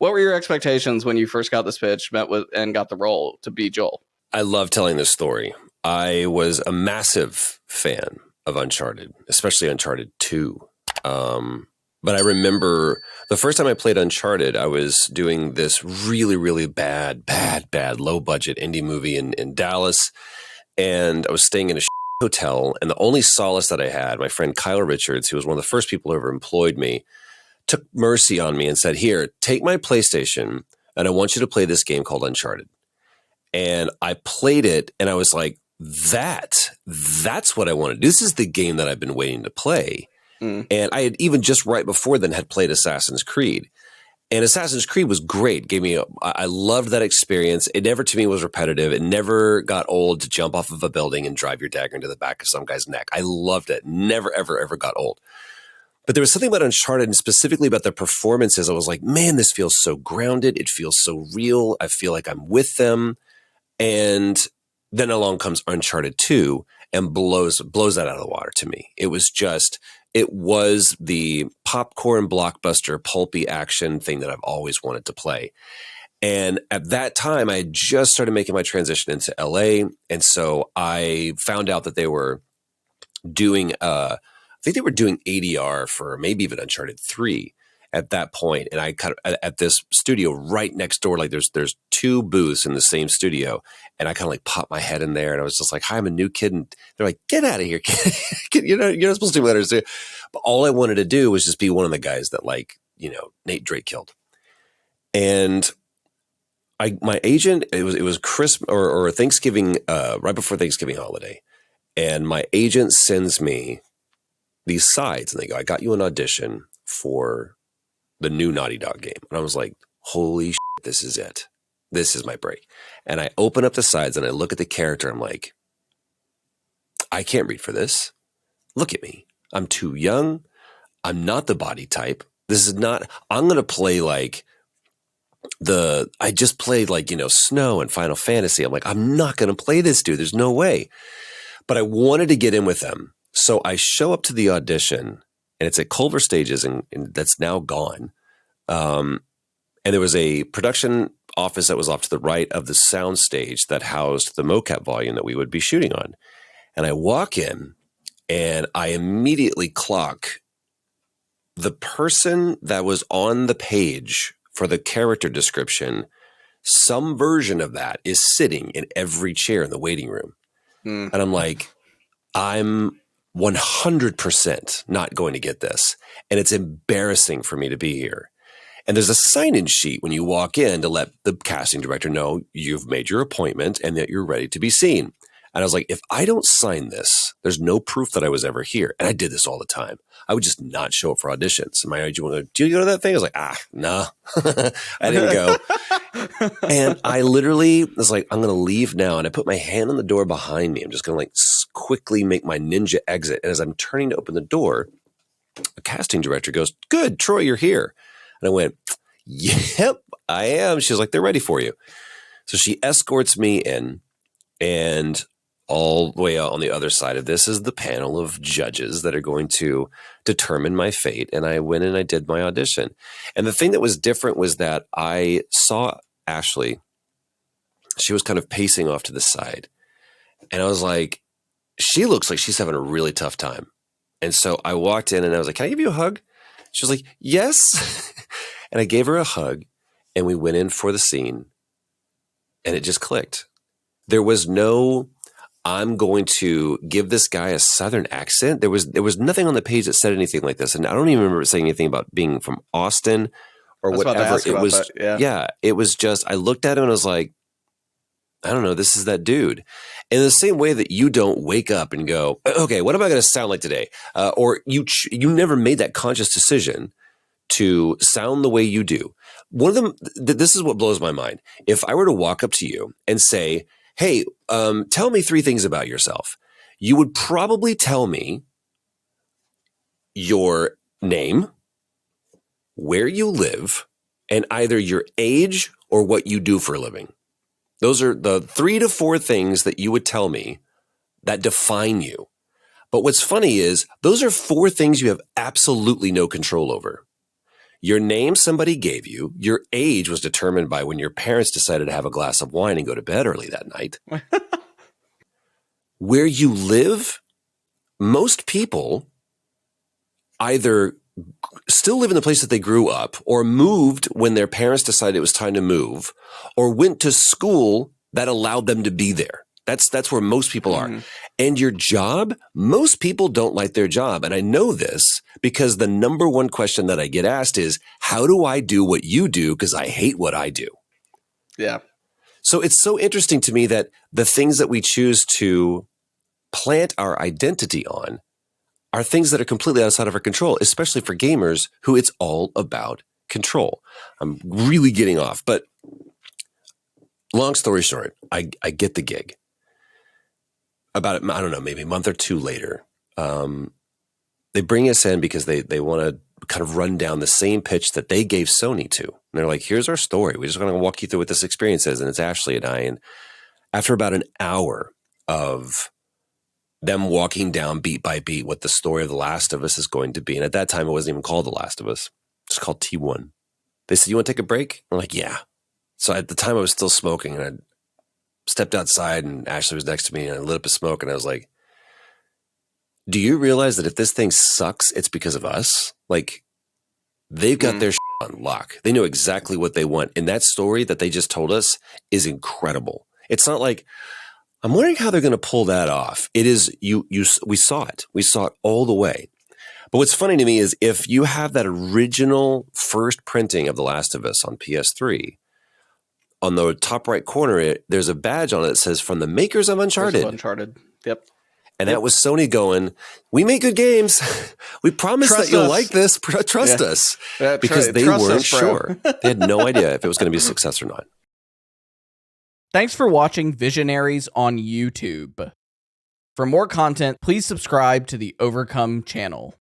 What were your expectations when you first got this pitch, met with, and got the role to be Joel? I love telling this story. I was a massive fan of Uncharted, especially Uncharted 2. But I remember the first time I played Uncharted, I was doing this really, really bad, low budget indie movie in Dallas. And I was staying in a hotel. And the only solace that I had, my friend Kyle Richards, who was one of the first people who ever employed me, took mercy on me and said, here, take my PlayStation and I want you to play this game called Uncharted. And I played it and I was like, that's what I want to do. This is the game that I've been waiting to play. And I had even just right before then had played Assassin's Creed. And Assassin's Creed was great. I loved that experience. It never to me was repetitive. It never got old to jump off of a building and drive your dagger into the back of some guy's neck. I loved it. Never, ever, ever got old. But there was something about Uncharted and specifically about the performances. I was like, man, this feels so grounded. It feels so real. I feel like I'm with them. And then along comes Uncharted 2 and blows that out of the water to me. It was the popcorn blockbuster pulpy action thing that I've always wanted to play. And at that time, I had just started making my transition into LA. And so I found out that they were doing, I think they were doing ADR for maybe even Uncharted 3 at that point. And I kind of at this studio right next door, like there's two booths in the same studio. And I kind of like popped my head in there and I was just like, hi, I'm a new kid. And they're like, get out of here, kid. You're not supposed to do letters. But all I wanted to do was just be one of the guys that Nate Drake killed. And my agent, it was Christmas or Thanksgiving, right before Thanksgiving holiday. And my agent sends me these sides and they go, I got you an audition for the new Naughty Dog game. And I was like, holy shit, this is it. This is my break. And I open up the sides and I look at the character. I'm like, I can't read for this. Look at me. I'm too young. I'm not the body type. This is not, I'm going to play like I just played like, Snow and Final Fantasy. I'm like, I'm not going to play this dude. There's no way. But I wanted to get in with them. So I show up to the audition and it's at Culver Stages and that's now gone. And there was a production office that was off to the right of the sound stage that housed the mocap volume that we would be shooting on. And I walk in and I immediately clock the person that was on the page for the character description. Some version of that is sitting in every chair in the waiting room. And I'm like, I'm 100% not going to get this. And it's embarrassing for me to be here. And there's a sign-in sheet when you walk in to let the casting director know you've made your appointment and that you're ready to be seen. And I was like, if I don't sign this, there's no proof that I was ever here. And I did this all the time. I would just not show up for auditions. And my agent would go, do you go to that thing? I was like, no, I didn't go. And I literally was like, I'm going to leave now. And I put my hand on the door behind me. I'm just going to like quickly make my ninja exit. And as I'm turning to open the door, a casting director goes, good, Troy, you're here. And I went, yep, I am. She was like, they're ready for you. So she escorts me in, and all the way out on the other side of this is the panel of judges that are going to determine my fate. And I went and I did my audition. And the thing that was different was that I saw Ashley. She was kind of pacing off to the side. And I was like, she looks like she's having a really tough time. And so I walked in and I was like, can I give you a hug? She was like, yes. And I gave her a hug and we went in for the scene and it just clicked. There was no, I'm going to give this guy a Southern accent. There was nothing on the page that said anything like this. And I don't even remember saying anything about being from Austin or whatever. It was, it was just, I looked at him and I was like, I don't know, this is that dude. In the same way that you don't wake up and go, okay, what am I going to sound like today? Or you never made that conscious decision to sound the way you do. One of them, this is what blows my mind. If I were to walk up to you and say, hey, tell me 3 things about yourself, you would probably tell me your name, where you live, and either your age or what you do for a living. Those are the 3 to 4 things that you would tell me that define you. But what's funny is those are 4 things you have absolutely no control over. Your name somebody gave you. Your age was determined by when your parents decided to have a glass of wine and go to bed early that night. Where you live, most people either still live in the place that they grew up or moved when their parents decided it was time to move or went to school that allowed them to be there. That's where most people are. And your job, most people don't like their job. And I know this because the number one question that I get asked is, how do I do what you do? Because I hate what I do. Yeah. So it's so interesting to me that the things that we choose to plant our identity on are things that are completely outside of our control, especially for gamers who it's all about control. I'm really getting off, but long story short, I get the gig. About, I don't know, maybe a month or two later, they bring us in because they want to kind of run down the same pitch that they gave Sony to. And they're like, here's our story. We just want to walk you through what this experience is. And it's Ashley and I. And after about an hour of them walking down beat by beat what the story of The Last of Us is going to be. And at that time, it wasn't even called The Last of Us. It's called T1. They said, you want to take a break? I'm like, yeah. So at the time, I was still smoking. And I stepped outside and Ashley was next to me and I lit up a smoke. And I was like, do you realize that if this thing sucks, it's because of us? Like, they've got their shit on lock. They know exactly what they want. And that story that they just told us is incredible. It's not like, I'm wondering how they're going to pull that off. It is, we saw it. We saw it all the way. But what's funny to me is if you have that original first printing of The Last of Us on PS3, on the top right corner, there's a badge on it that says from the makers of Uncharted. Uncharted. Yep. And that was Sony going, we make good games. We promise that you'll like this. Trust us. Because they weren't sure. They had no idea if it was going to be a success or not. Thanks for watching Visionaries on YouTube. For more content, please subscribe to the Overcome channel.